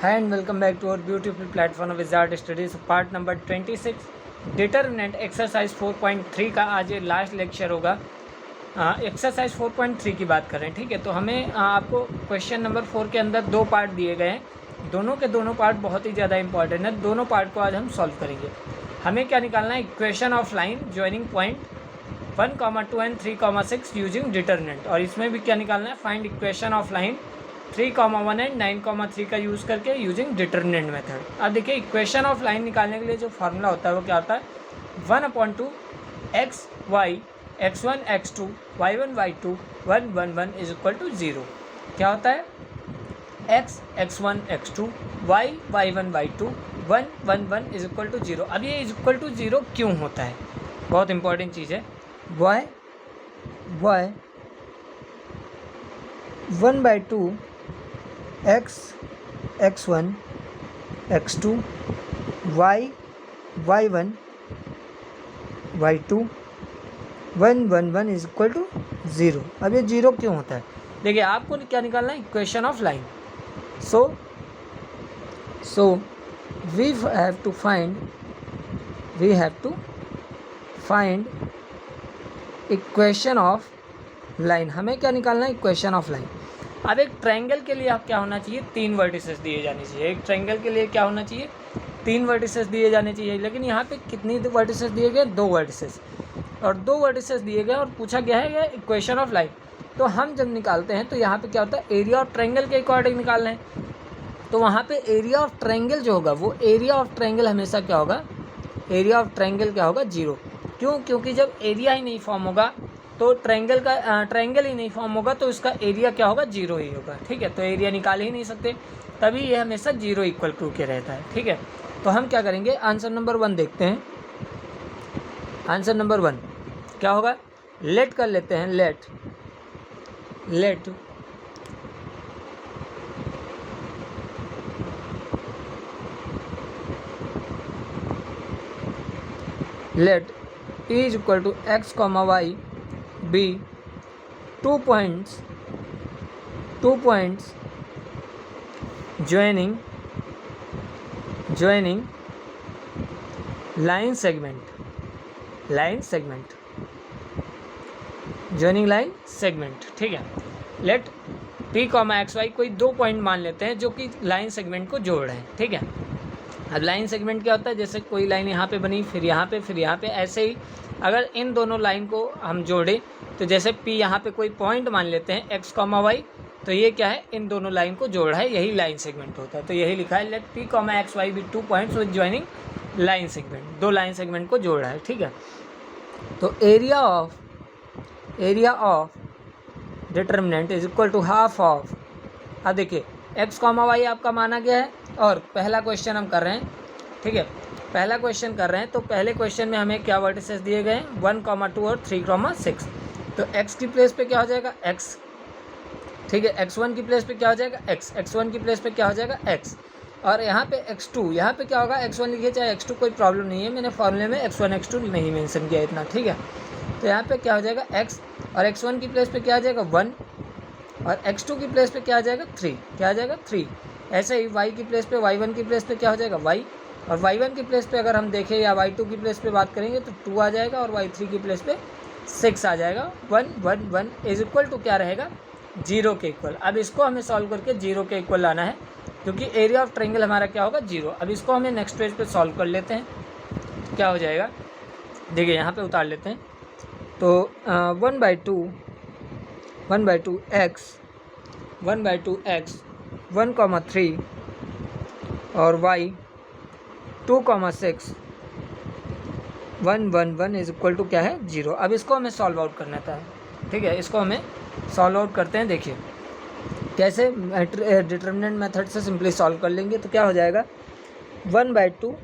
Hi and welcome back to our beautiful platform of Wizard Studies part number 26 determinant exercise 4.3 का आज ये last lecture होगा। Exercise 4.3 की बात करें, ठीक है। तो हमें आपको क्वेश्चन नंबर 4 के अंदर दो पार्ट दिए गए हैं, दोनों के दोनों पार्ट बहुत ही ज़्यादा इंपॉर्टेंट है। दोनों पार्ट को आज हम सॉल्व करेंगे। हमें क्या निकालना है, equation of line joining point 1, 2 and 3, 6 using determinant. और इसमें भी क्या निकालना है, find equation of line 3, 1 and 9, 3 का यूज़ करके यूजिंग डिटरमिनेंट मेथड। अब देखिए, इक्वेशन ऑफ लाइन निकालने के लिए जो फार्मूला होता है वो क्या होता है, 1/2 x y x1 x2 y1 y2 1 1 1 is equal to 0। क्या होता है, x x1 x2 y y1 y2 1 1 1 is equal to 0। अब ये इज इक्वल टू 0 क्यों होता है, बहुत इंपॉर्टेंट चीज़ है। y 1/2 x x1 x2 y y1 y2 1 1 1 is equal to 0। अब ये 0 क्यों होता है, देखिए आपको क्या निकालना है, equation of line. So we have to find equation of line. हमें क्या निकालना है, इक्वेशन ऑफ लाइन। अब एक ट्रायंगल के लिए आप क्या होना चाहिए, 3 वर्टिसेस दिए जाने चाहिए। एक ट्रायंगल के लिए क्या होना चाहिए, 3 वर्टिसेस दिए जाने चाहिए। लेकिन यहाँ पे कितनी वर्टिसेस दिए गए, 2 वर्टिसेस, और 2 वर्टिसेस दिए गए और पूछा गया है इक्वेशन ऑफ लाइन। तो हम जब निकालते हैं तो यहाँ पे क्या होता है, एरिया ऑफ ट्रायंगल के अकॉर्डिंग निकालना है। तो वहाँ पे एरिया ऑफ ट्रायंगल जो होगा, वो एरिया ऑफ ट्रायंगल हमेशा क्या होगा, एरिया ऑफ ट्रायंगल क्या होगा, 0। क्यों, क्योंकि जब एरिया ही नहीं फॉर्म होगा तो ट्रायंगल ही नहीं फॉर्म होगा तो इसका एरिया क्या होगा, 0 ही होगा, ठीक है। तो एरिया निकाल ही नहीं सकते, तभी ये हमेशा 0 इक्वल टू के रहता है, ठीक है। तो हम क्या करेंगे, आंसर नंबर 1 देखते हैं। आंसर नंबर 1 क्या होगा, लेट कर लेते हैं, let t is equal to x, y be 2 points joining line segment joining line segment, ठीक है। लेट t, x, y कोई 2 पॉइंट मान लेते हैं जो कि लाइन सेगमेंट को जोड़ रहे हैं, ठीक है। अब लाइन सेगमेंट क्या होता है, जैसे कोई लाइन यहाँ पे बनी, फिर यहाँ पे, ऐसे ही अगर इन दोनों लाइन को हम जोड़ें तो जैसे P यहाँ पे कोई पॉइंट मान लेते हैं x, y, तो ये क्या है, इन दोनों लाइन को जोड़ रहा है, यही लाइन सेगमेंट होता है। तो यही लिखा है, let P, x, y be 2 points with joining line segment, 2 line segment को जोड़ रहा है, ठीक है। तो area of determinant is equal to half of, अब देखिए x, y आपका माना गया है और पहला क्वेश्चन हम कर रहे हैं, ठीक है। पहला क्वेश्चन कर रहे हैं तो पहले क्वेश्चन में हमें क्या वर्टिसेस दिए गए हैं, 1, 2 और 3, 6। तो x की प्लेस पे क्या हो जाएगा, x, ठीक है। x1 की प्लेस पे क्या हो जाएगा, x, x1 की प्लेस पे क्या हो जाएगा, x, और यहाँ पे x2, यहाँ पे क्या होगा, x1 लिखिए चाहे x2, कोई प्रॉब्लम नहीं है, मैंने फॉर्मूले में x1 x2 नहीं मेंशन किया इतना, ठीक है। तो यहाँ पे क्या हो जाएगा x, और x1 की प्लेस पे क्या आ जाएगा 1, और x2 की प्लेस पे क्या आ जाएगा 3, क्या आ जाएगा 3। ऐसे ही y की प्लेस पे, y1 की प्लेस पे क्या हो जाएगा y, और y1 की प्लेस पे अगर हम देखें या y2 की प्लेस पे बात करेंगे तो 2 आ जाएगा, और y3 की प्लेस पे 6 आ जाएगा। 1 1 1 इज इक्वल टू क्या रहेगा, 0 के इक्वल। अब इसको हमें सॉल्व करके 0 के इक्वल लाना है, क्योंकि एरिया ऑफ ट्रायंगल हमारा क्या होगा, 0। अब इसको हमें नेक्स्ट पेज पे सॉल्व कर लेते हैं, क्या हो जाएगा, देखिए यहाँ पे उतार लेते हैं। तो 1/2 x 1, 3 और y 2, 6 1 1 1 इज इक्वल टू क्या है, 0। अब इसको हमें सॉल्व आउट करना था, ठीक है। इसको हमें सॉल्व आउट करते हैं, देखिए कैसे, डिटरमिनेंट मेथड से सिंपली सॉल्व कर लेंगे। तो क्या हो जाएगा, 1/2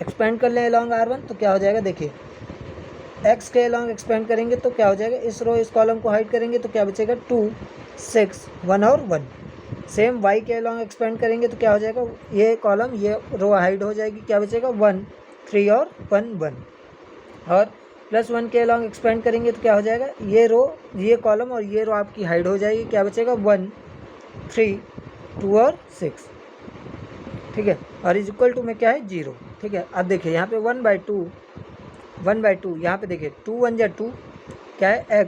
एक्सपेंड कर लें अलॉन्ग r1, तो क्या हो जाएगा, देखिए x के अलॉन्ग एक्सपेंड करेंगे तो क्या हो जाएगा, इस रो इस कॉलम को हाइड करेंगे तो क्या बचेगा, 2, 6 1 और 1। सेम y के अलॉन्ग एक्सपेंड करेंगे तो क्या हो जाएगा, ये कॉलम ये रो हाइड हो जाएगी, क्या बचेगा 1, 3 और 1 1, और +1 के अलॉन्ग एक्सपेंड करेंगे तो क्या हो जाएगा, ये रो ये कॉलम और ये रो आपकी हाइड हो जाएगी, क्या बचेगा 1, 3, 2 और 6। ठीक है, और इज इक्वल टू में क्या है 0, ठीक है। अब देखिए यहाँ पे 1/2 यहाँ पे देखिए 2 1 जा 2 क्या है x,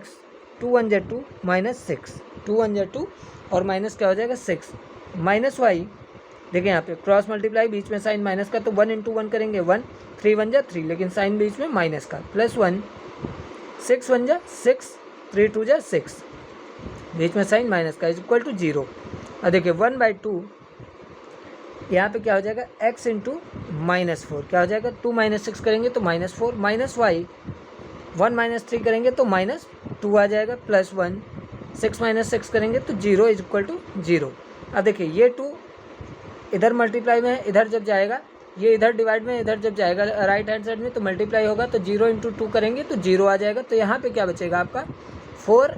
2 1 जा 2 -6, 2 1 जा 2 और माइनस क्या हो जाएगा 6 माइनस वाई। देखिए यहाँ पे क्रॉस मल्टीप्लाई, बीच में साइन माइनस का तो 1 × 1 करेंगे 1, 3 1 जा 3, लेकिन साइन बीच में माइनस का, +1 6 1 जा 6, 3 2 जा 6, बीच में साइन माइनस का, इज इक्वल टू 0। और देखिए 1/2 यहाँ पे क्या हो जाएगा x × -4, क्या हो जाएगा 2 - 6 करेंगे तो -4 माइनस वाई, 1 - 3 करेंगे तो -2 आ जाएगा, +1 6 - 6 करेंगे तो 0 इज इक्वल टू 0। अब देखिए ये 2 इधर मल्टीप्लाई में है, इधर जब जाएगा ये इधर डिवाइड में, इधर जब जाएगा राइट हैंड साइड में तो मल्टीप्लाई होगा, तो 0 × 2 करेंगे तो 0 आ जाएगा। तो यहाँ पे क्या बचेगा आपका 4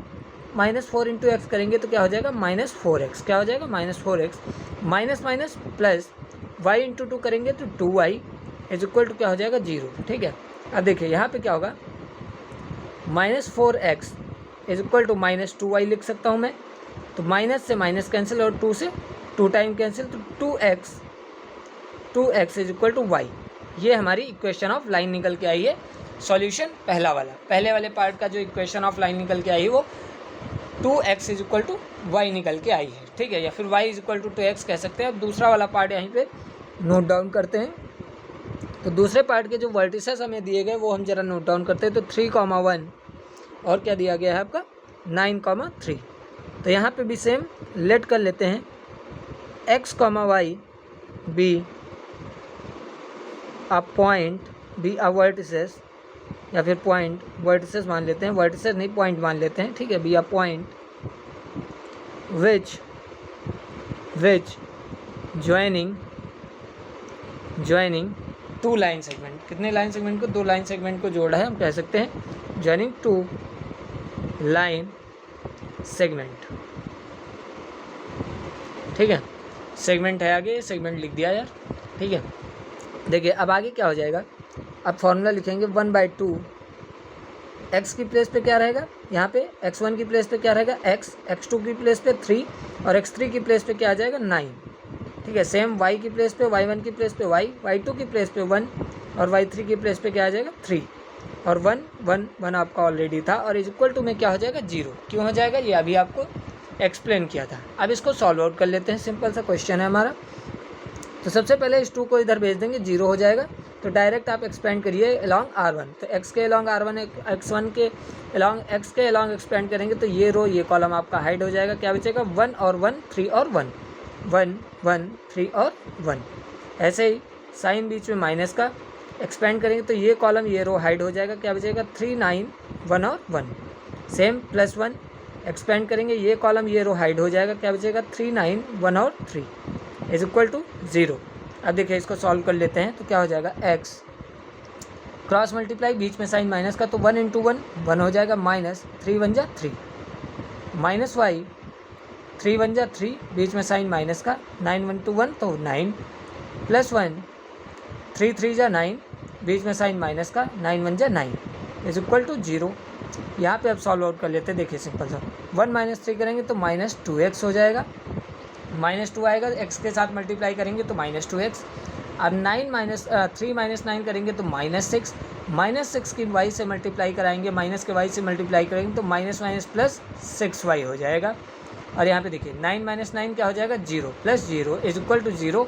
-4 × x करेंगे तो क्या हो जाएगा -4x, क्या हो जाएगा -4x, minus minus plus y × 2 करेंगे तो 2y इज इक्वल टू क्या हो जाएगा 0, ठीक है। अब देखिए यहाँ पे क्या होगा -4x is equal to -2y लिख सकता हूँ मैं, तो माइनस से माइनस कैंसिल और 2 से 2 टाइम कैंसिल, तो 2x is equal to y। ये हमारी इक्वेशन ऑफ लाइन निकल के आई है। सॉल्यूशन पहले वाले पार्ट का जो इक्वेशन ऑफ लाइन निकल के आई वो 2x is equal to y निकल के आई है, ठीक है, या फिर y is equal to 2x कह सकते हैं। अब दूसरा वाला पार्ट यहीं पे नोट डाउन करते हैं। तो दूसरे पार्ट के जो वर्टिसेस हमें दिए गए वो हम जरा नोट डाउन करते हैं। तो 3,1 और क्या दिया गया है आपका 9,3। तो यहाँ पे भी सेम लेट कर लेते हैं x, y be a point, be a vertices, या फिर पॉइंट, वर्टिसेस मान लेते हैं, वर्टिसेस नहीं पॉइंट मान लेते हैं, ठीक है, be a point which joining 2 line segment, कितने लाइन सेगमेंट को 2 लाइन सेगमेंट को जोड़ा है, हम कह सकते हैं ज्वाइनिंग 2 लाइन सेगमेंट, ठीक है। सेगमेंट है आगे, सेगमेंट लिख दिया यार, ठीक है। देखिए अब आगे क्या हो जाएगा, अब फॉर्मूला लिखेंगे 1/2 x की प्लेस पे क्या रहेगा, यहाँ पे x1 की प्लेस पे क्या रहेगा x, x2 की प्लेस पे 3 और x3 की प्लेस पे क्या आ जाएगा 9, ठीक है। सेम y की प्लेस पे y1 की प्लेस पे y, y2 की प्लेस पे 1 और y3 की प्लेस पे क्या आ जाएगा 3 और 1 1 1 आपका ऑलरेडी था, और इज इक्वल टू में क्या हो जाएगा 0। क्यों हो जाएगा ये अभी आपको एक्सप्लेन किया था। अब इसको सॉल्व आउट कर लेते हैं, सिंपल सा क्वेश्चन है हमारा। तो सबसे पहले इस 2 को इधर भेज देंगे, 0 हो जाएगा, तो डायरेक्ट आप एक्सपेंड करिए अलॉन्ग R1। तो x के अलॉन्ग R1, x1 के अलॉन्ग x के अलॉन्ग एक्सपेंड करेंगे तो ये रो ये कॉलम आपका हाइड हो जाएगा। क्या बचेगा 1 और 1 3 और 1 1 1 3 और 1। ऐसे ही साइन बीच में माइनस का एक्सपेंड करेंगे तो ये कॉलम ये रो हाइड हो जाएगा। क्या बचेगा 3 9 1 और 1। सेम +1 एक्सपेंड करेंगे, ये कॉलम ये रो हाइड हो जाएगा। क्या बचेगा 3 9 1 और 3 इज इक्वल टू 0। अब देखिए इसको सॉल्व कर लेते हैं तो क्या हो जाएगा x क्रॉस मल्टीप्लाई, बीच में साइन माइनस का तो 1 × 1 1 हो जाएगा, माइनस 3 1 जा 3 माइनस y 3 1 जा 3, बीच में साइन माइनस का 9 1 × 1 तो 9 +1 3 3 जा 9, बीच में साइन माइनस का 9 1 जा 9 इज इक्वल टू 0। यहाँ पे अब सॉल्व आउट कर लेते हैं। देखिए सिंपल सा 1 - 3 करेंगे तो -2x हो जाएगा, -2 आएगा, x के साथ मल्टीप्लाई करेंगे तो -2x। अब 3 - 9 करेंगे तो -6, -6 की y से मल्टीप्लाई कराएंगे, माइनस के y से मल्टीप्लाई करेंगे तो माइनस प्लस 6y हो जाएगा। और यहाँ पे देखिए 9 - 9 क्या हो जाएगा 0 + 0 इज इक्वल टू 0।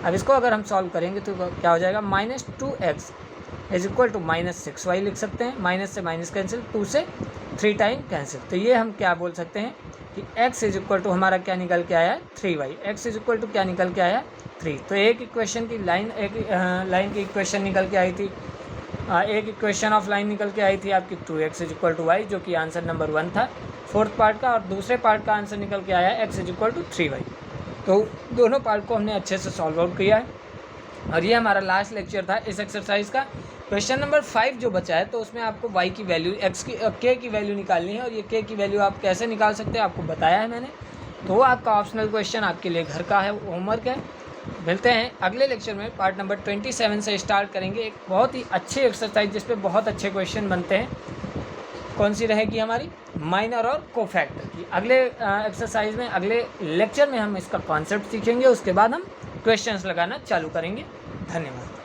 अब इसको अगर हम सॉल्व करेंगे तो क्या हो जाएगा -2x is equal to -6y लिख सकते हैं। माइनस से माइनस कैंसिल, 2 से 3 टाइम कैंसिल, तो ये हम क्या बोल सकते हैं कि x इज इक्वल टू हमारा क्या निकल के आया 3y, x is equal to क्या निकल के आया 3। तो एक इक्वेशन की लाइन, एक लाइन की इक्वेशन निकल के आई थी, एक इक्वेशन ऑफ लाइन निकल के आई थी आपकी 2x is equal to y, जो कि आंसर नंबर 1 था 4th पार्ट का। और दूसरे पार्ट का आंसर निकल के आया x is equal to 3y। तो दोनों पार्ट को हमने अच्छे से सॉल्व आउट किया है और ये हमारा लास्ट लेक्चर था इस एक्सरसाइज का। क्वेश्चन नंबर 5 जो बचा है तो उसमें आपको y की वैल्यू, x की k की वैल्यू निकालनी है, और ये k की वैल्यू आप कैसे निकाल सकते हैं आपको बताया है मैंने। तो वो आपका ऑप्शनल क्वेश्चन आपके लिए घर का है, होमवर्क है। मिलते हैं अगले लेक्चर में, पार्ट नंबर 27 से स्टार्ट करेंगे। एक बहुत ही अच्छी एक्सरसाइज जिस पे बहुत अच्छे क्वेश्चन बनते हैं। कौन सी रहेगी हमारी, माइनर और कोफैक्टर की। अगले एक्सरसाइज में, अगले लेक्चर में हम इसका कॉन्सेप्ट सीखेंगे, उसके बाद हम क्वेश्चंस लगाना चालू करेंगे। धन्यवाद।